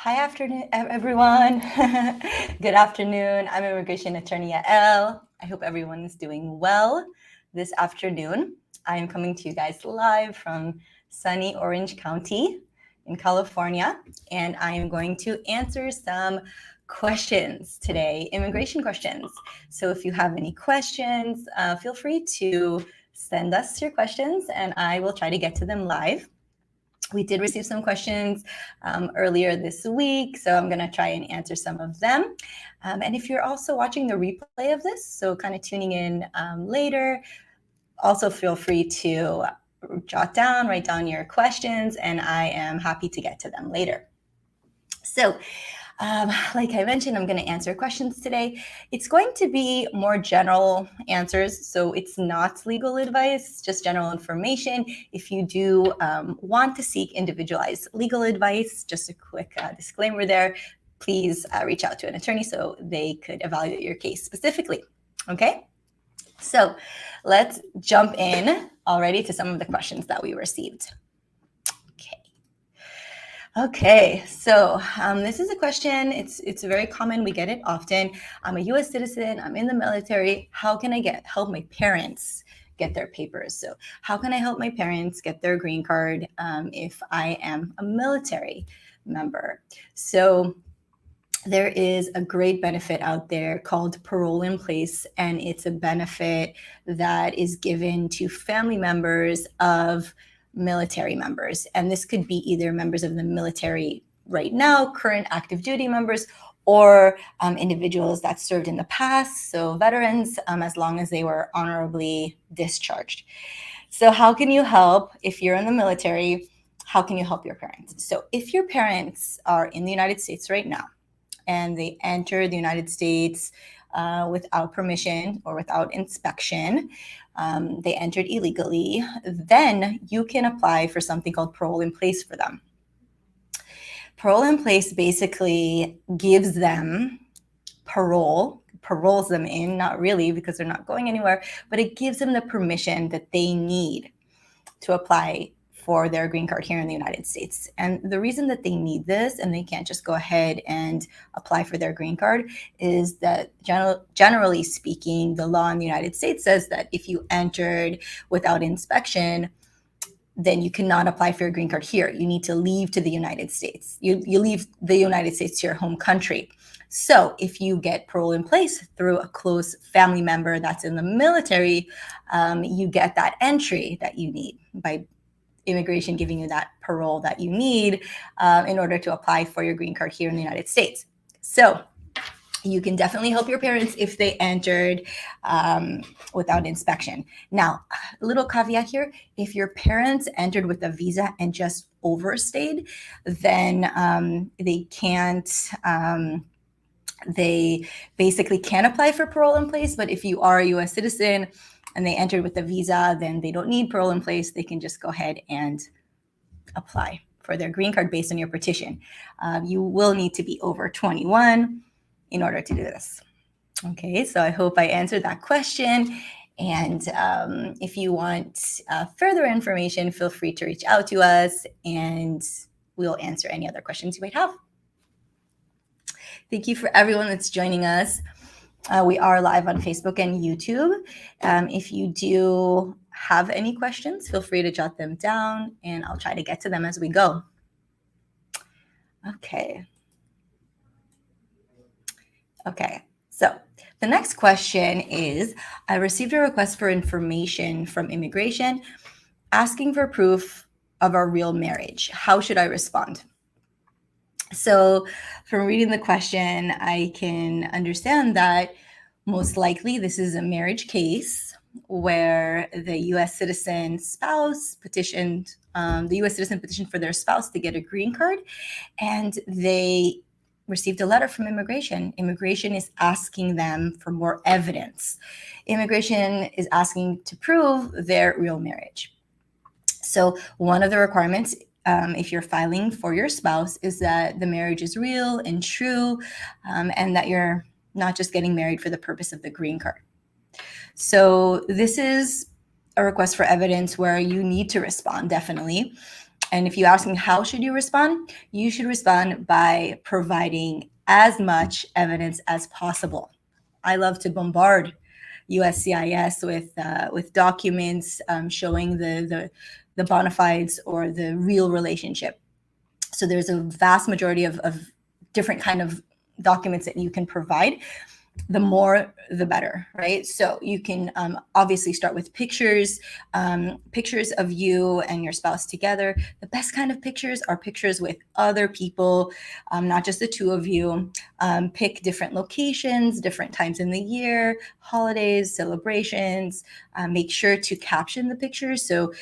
Everyone. Good afternoon. I'm immigration attorney Yael. I hope everyone is doing well this afternoon. I am coming to you guys live from sunny Orange County in California, and I am going to answer some questions today, immigration questions. So if you have any questions, feel free to send us your questions and I will try to get to them live. We did receive some questions earlier this week, so I'm going to try and answer some of them. And if you're also watching the replay of this, so kind of tuning in later, also feel free to write down your questions, and I am happy to get to them later. So, like I mentioned, I'm going to answer questions today. It's going to be more general answers, so it's not legal advice, just general information. If you do want to seek individualized legal advice, just a quick disclaimer there, please reach out to an attorney so they could evaluate your case specifically, okay? So let's jump in already to some of the questions that we received. Okay, so this is a question. It's very common. We get it often. I'm a U.S. citizen. I'm in the military. How can I help my parents get their papers? So how can I help my parents get their green card if I am a military member? So there is a great benefit out there called parole in place, and it's a benefit that is given to family members of military members. And this could be either members of the military right now, current active duty members, or individuals that served in the past, so veterans, as long as they were honorably discharged. So how can you help if you're in the military? How can you help your parents? So if your parents are in the United States right now, and they enter the United States without permission or without inspection, they entered illegally, then you can apply for something called parole in place for them. Parole in place basically gives them paroles them in, not really because they're not going anywhere, but it gives them the permission that they need to apply for their green card here in the United States. And the reason that they need this and they can't just go ahead and apply for their green card is that generally speaking, the law in the United States says that if you entered without inspection, then you cannot apply for your green card here. You need to leave to the United States. You leave the United States to your home country. So if you get parole in place through a close family member that's in the military, you get that entry that you need by immigration giving you that parole that you need in order to apply for your green card here in the United States. So you can definitely help your parents if they entered without inspection. Now, a little caveat here, if your parents entered with a visa and just overstayed, then they can't, they basically can apply for parole in place. But if you are a U.S. citizen and they entered with a visa, then they don't need parole in place. They can just go ahead and apply for their green card based on your petition. You will need to be over 21 in order to do this. Okay, so I hope I answered that question. And if you want further information, feel free to reach out to us and we'll answer any other questions you might have. Thank you for everyone that's joining us. We are live on Facebook and YouTube. If you do have any questions, feel free to jot them down and I'll try to get to them as we go. Okay, so the next question is, I received a request for information from immigration asking for proof of our real marriage. How should I respond? So from reading the question, I can understand that most likely this is a marriage case where the U.S. citizen spouse petitioned, the U.S. citizen petitioned for their spouse to get a green card, and they received a letter from immigration. Immigration is asking them for more evidence. Immigration is asking to prove their real marriage. So one of the requirements if you're filing for your spouse is that the marriage is real and true, and that you're not just getting married for the purpose of the green card. So this is a request for evidence where you need to respond, definitely. And if you ask me how should you respond, you should respond by providing as much evidence as possible. I love to bombard USCIS with documents showing the bona fides or the real relationship. So there's a vast majority of different kind of documents that you can provide. The more the better, right? So you can obviously start with pictures of you and your spouse together. The best kind of pictures are pictures with other people, not just the two of you. Pick different locations, different times in the year, holidays, celebrations. Make sure to caption the pictures. So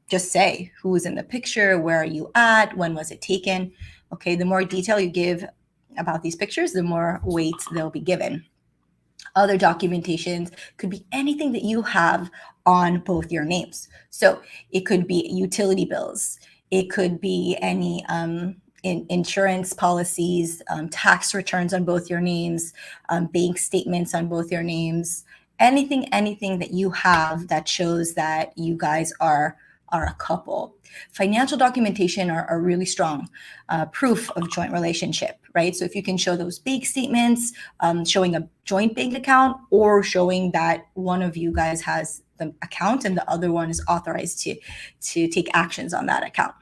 just say who's in the picture, where are you at, when was it taken. Okay, the more detail you give about these pictures, the more weight they'll be given. Other documentations could be anything that you have on both your names. So it could be utility bills. It could be any insurance policies, tax returns on both your names, bank statements on both your names, anything that you have that shows that you guys are a couple. Financial documentation are really strong proof of joint relationship, right? So if you can show those bank statements, showing a joint bank account, or showing that one of you guys has the account and the other one is authorized to take actions on that account.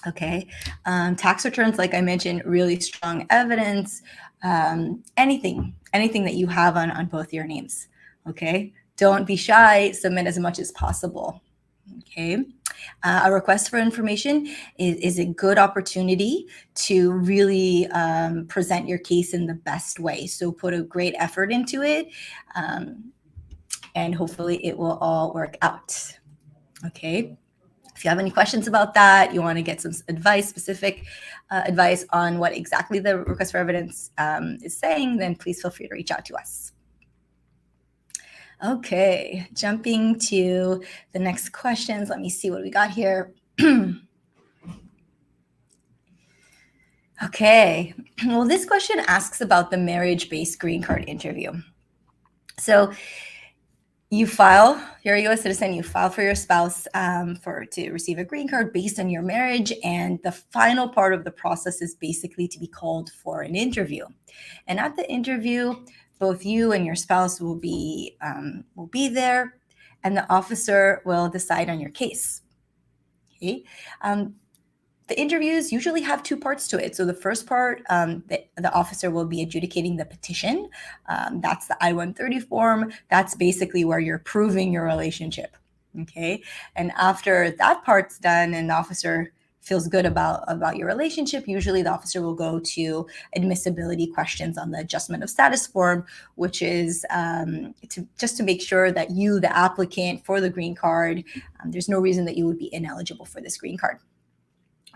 Okay, tax returns, like I mentioned, really strong evidence. Anything that you have on both your names. Okay, don't be shy. Submit as much as possible. Okay, a request for information is a good opportunity to really present your case in the best way. So put a great effort into it, and hopefully it will all work out. Okay. If you have any questions about that, you want to get some advice, specific advice on what exactly the request for evidence is saying, then please feel free to reach out to us. Okay, jumping to the next questions. Let me see what we got here. Okay, well, this question asks about the marriage-based green card interview. So you file, you're a U.S. citizen, you file for your spouse to receive a green card based on your marriage, and the final part of the process is basically to be called for an interview. And at the interview, both you and your spouse will be there, and the officer will decide on your case. Okay. The interviews usually have two parts to it. So the first part, the officer will be adjudicating the petition. That's the I-130 form. That's basically where you're proving your relationship. Okay. And after that part's done and the officer feels good about your relationship, usually the officer will go to admissibility questions on the adjustment of status form, which is to make sure that you, the applicant for the green card, there's no reason that you would be ineligible for this green card.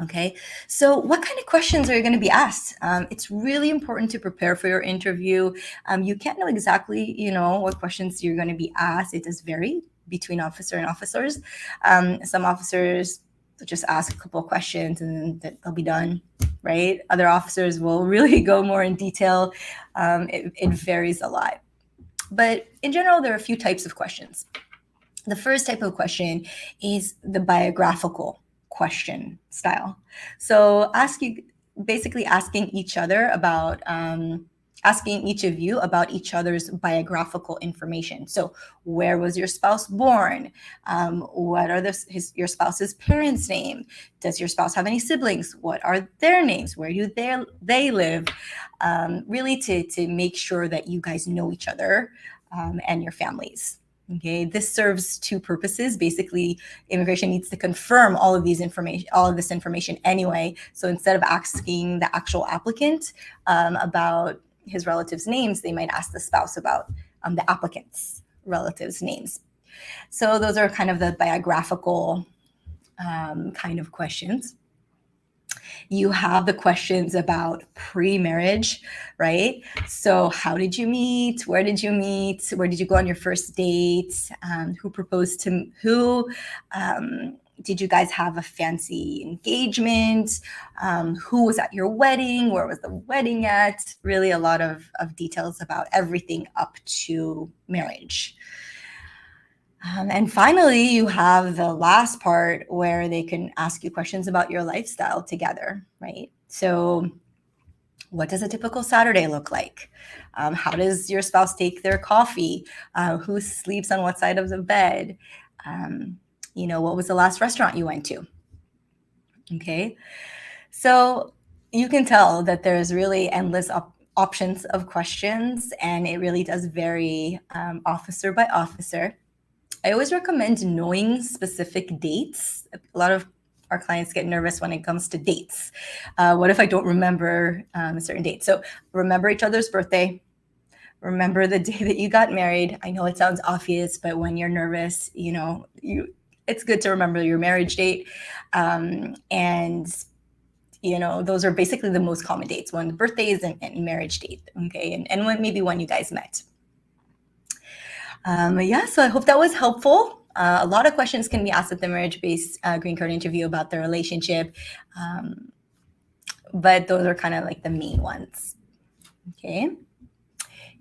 Okay, so what kind of questions are you going to be asked? It's really important to prepare for your interview. You can't know exactly, what questions you're going to be asked. It does vary between officer and officers. Some officers just ask a couple of questions and then they'll be done, right? Other officers will really go more in detail. It varies a lot. But in general, there are a few types of questions. The first type of question is the biographical question style. So basically asking each other about, asking each of you about each other's biographical information. So where was your spouse born? What are your spouse's parents' name? Does your spouse have any siblings? What are their names? Where do they live? Really to make sure that you guys know each other and your families. Okay, this serves two purposes. Basically, immigration needs to confirm all of this information anyway. So instead of asking the actual applicant about his relatives' names, they might ask the spouse about the applicant's relatives' names. So those are kind of the biographical kind of questions. You have the questions about pre-marriage, right? So how did you meet? Where did you meet? Where did you go on your first date? Who proposed to who? Did you guys have a fancy engagement? Who was at your wedding? Where was the wedding at? Really a lot of details about everything up to marriage. And finally, you have the last part where they can ask you questions about your lifestyle together, right? So, what does a typical Saturday look like? How does your spouse take their coffee? Who sleeps on what side of the bed? What was the last restaurant you went to? Okay. So you can tell that there's really endless options of questions, and it really does vary officer by officer. I always recommend knowing specific dates. A lot of our clients get nervous when it comes to dates. What if I don't remember a certain date? So remember each other's birthday. Remember the day that you got married. I know it sounds obvious, but when you're nervous, it's good to remember your marriage date. And those are basically the most common dates: when birthdays and marriage date. Okay, and when you guys met. So I hope that was helpful. A lot of questions can be asked at the marriage-based green card interview about the relationship, but those are kind of like the main ones. Okay.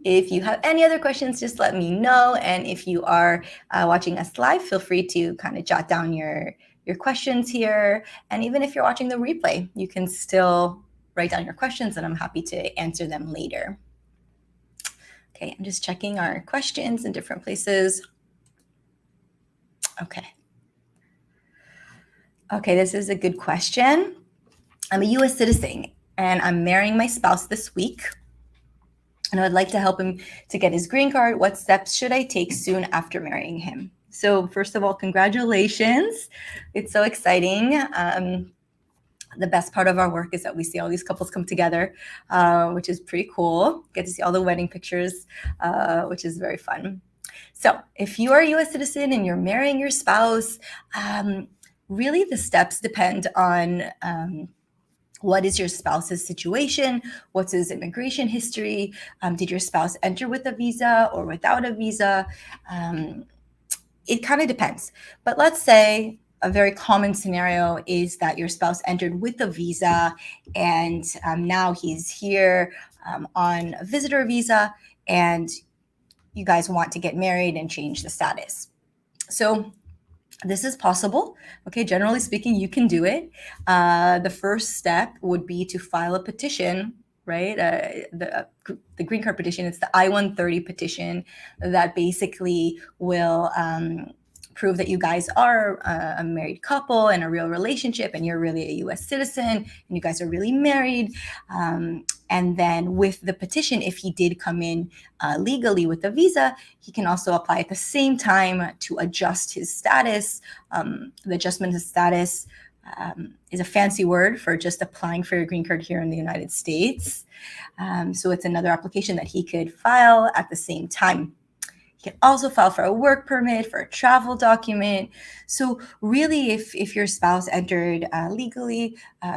If you have any other questions, just let me know. And if you are watching us live, feel free to kind of jot down your questions here. And even if you're watching the replay, you can still write down your questions, and I'm happy to answer them later. Okay, I'm just checking our questions in different places. Okay, this is a good question. I'm a U.S. citizen, and I'm marrying my spouse this week, and I would like to help him to get his green card. What steps should I take soon after marrying him? So first of all, congratulations. It's so exciting. The best part of our work is that we see all these couples come together, which is pretty cool. Get to see all the wedding pictures, which is very fun. So if you are a U.S. citizen and you're marrying your spouse, really the steps depend on what is your spouse's situation? What's his immigration history? Did your spouse enter with a visa or without a visa? It kind of depends. But let's say a very common scenario is that your spouse entered with a visa, and now he's here on a visitor visa, and you guys want to get married and change the status. So this is possible. Okay, generally speaking, you can do it. The first step would be to file a petition, right? The green card petition, it's the I-130 petition that basically will prove that you guys are a married couple and a real relationship, and you're really a U.S. citizen, and you guys are really married. And then with the petition, if he did come in legally with a visa, he can also apply at the same time to adjust his status. The adjustment of status is a fancy word for just applying for your green card here in the United States. So it's another application that he could file at the same time. You can also file for a work permit, for a travel document. So really, if your spouse entered legally,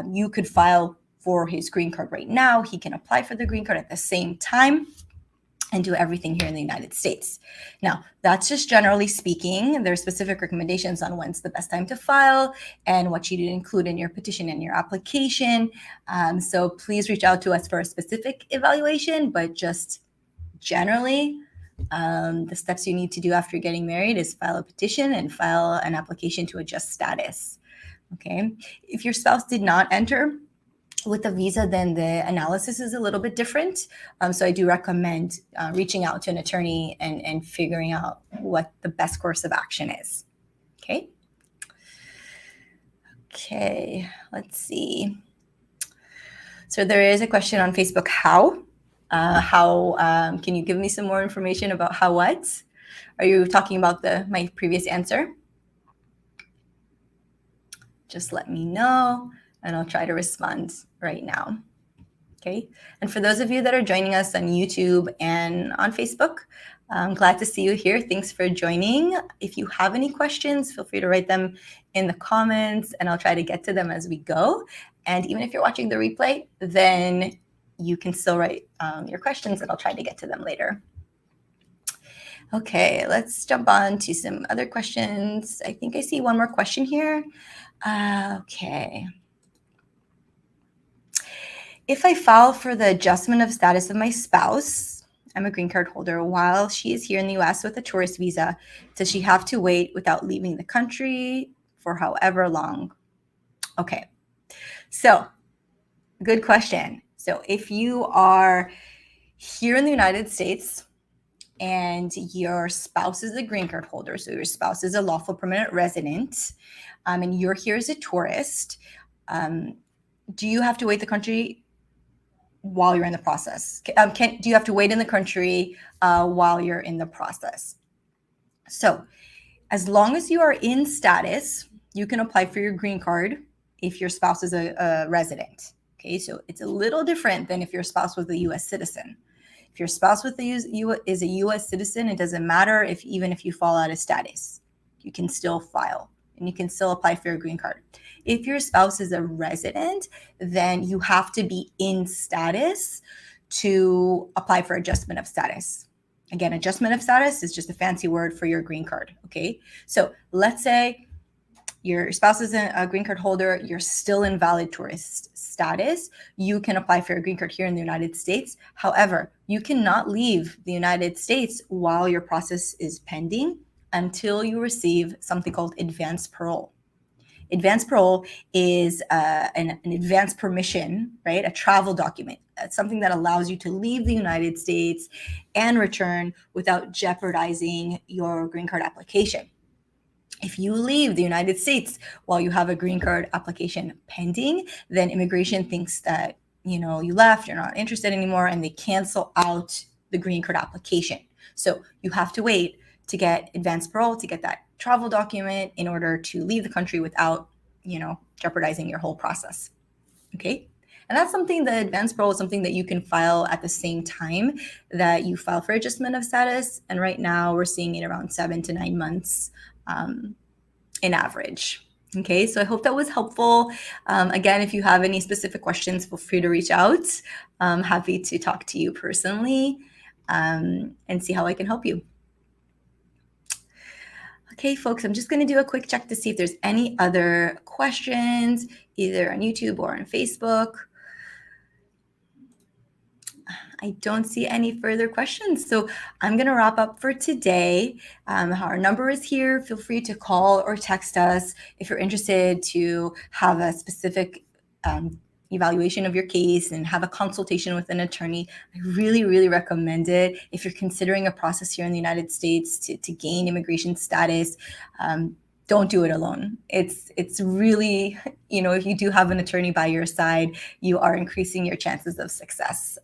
you could file for his green card right now. He can apply for the green card at the same time and do everything here in the United States. Now, that's just generally speaking. There are specific recommendations on when's the best time to file and what you need to include in your petition and your application. So please reach out to us for a specific evaluation, but just generally, the steps you need to do after getting married is file a petition and file an application to adjust status. Okay. If your spouse did not enter with a visa, then the analysis is a little bit different. So I do recommend reaching out to an attorney and figuring out what the best course of action is. Okay. Okay, let's see. So there is a question on Facebook, how can you give me some more information about how what? Are you talking about my previous answer? Just let me know, and I'll try to respond right now. Okay. And for those of you that are joining us on YouTube and on Facebook, I'm glad to see you here. Thanks for joining. If you have any questions, feel free to write them in the comments, and I'll try to get to them as we go. And even if you're watching the replay, then you can still write your questions, and I'll try to get to them later. Okay, let's jump on to some other questions. I think I see one more question here. Okay. If I file for the adjustment of status of my spouse, I'm a green card holder. While she is here in the U.S. with a tourist visa, does she have to wait without leaving the country for however long? Okay, so good question. So if you are here in the United States and your spouse is a green card holder, so your spouse is a lawful permanent resident, and you're here as a tourist, do you have to wait the country while you're in the process? Do you have to wait in the country while you're in the process? So as long as you are in status, you can apply for your green card if your spouse is a resident. Okay, so it's a little different than if your spouse was a U.S. citizen. If your spouse is a U.S. citizen, it doesn't matter even if you fall out of status. You can still file and you can still apply for your green card. If your spouse is a resident, then you have to be in status to apply for adjustment of status. Again, adjustment of status is just a fancy word for your green card, okay? So let's say your spouse isn't a green card holder, you're still in valid tourist status, you can apply for a green card here in the United States. However, you cannot leave the United States while your process is pending until you receive something called advance parole. Advance parole is an advance permission, right? A travel document. It's something that allows you to leave the United States and return without jeopardizing your green card application. If you leave the United States while you have a green card application pending, then immigration thinks that you left, you're not interested anymore, and they cancel out the green card application. So you have to wait to get advance parole, to get that travel document in order to leave the country without, jeopardizing your whole process. Okay. And that's something, the advance parole is something that you can file at the same time that you file for adjustment of status. And right now we're seeing it around 7 to 9 months in average. Okay, so I hope that was helpful. Again, if you have any specific questions, feel free to reach out. I'm happy to talk to you personally and see how I can help you. Okay, folks, I'm just going to do a quick check to see if there's any other questions, either on YouTube or on Facebook. I don't see any further questions. So I'm going to wrap up for today. Our number is here. Feel free to call or text us if you're interested to have a specific evaluation of your case and have a consultation with an attorney. I really, really recommend it. If you're considering a process here in the United States to gain immigration status, don't do it alone. It's really, if you do have an attorney by your side, you are increasing your chances of success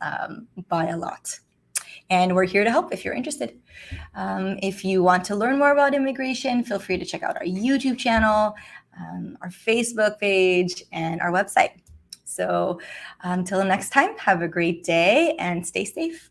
by a lot. And we're here to help if you're interested. If you want to learn more about immigration, feel free to check out our YouTube channel, our Facebook page, and our website. So until next time, have a great day and stay safe.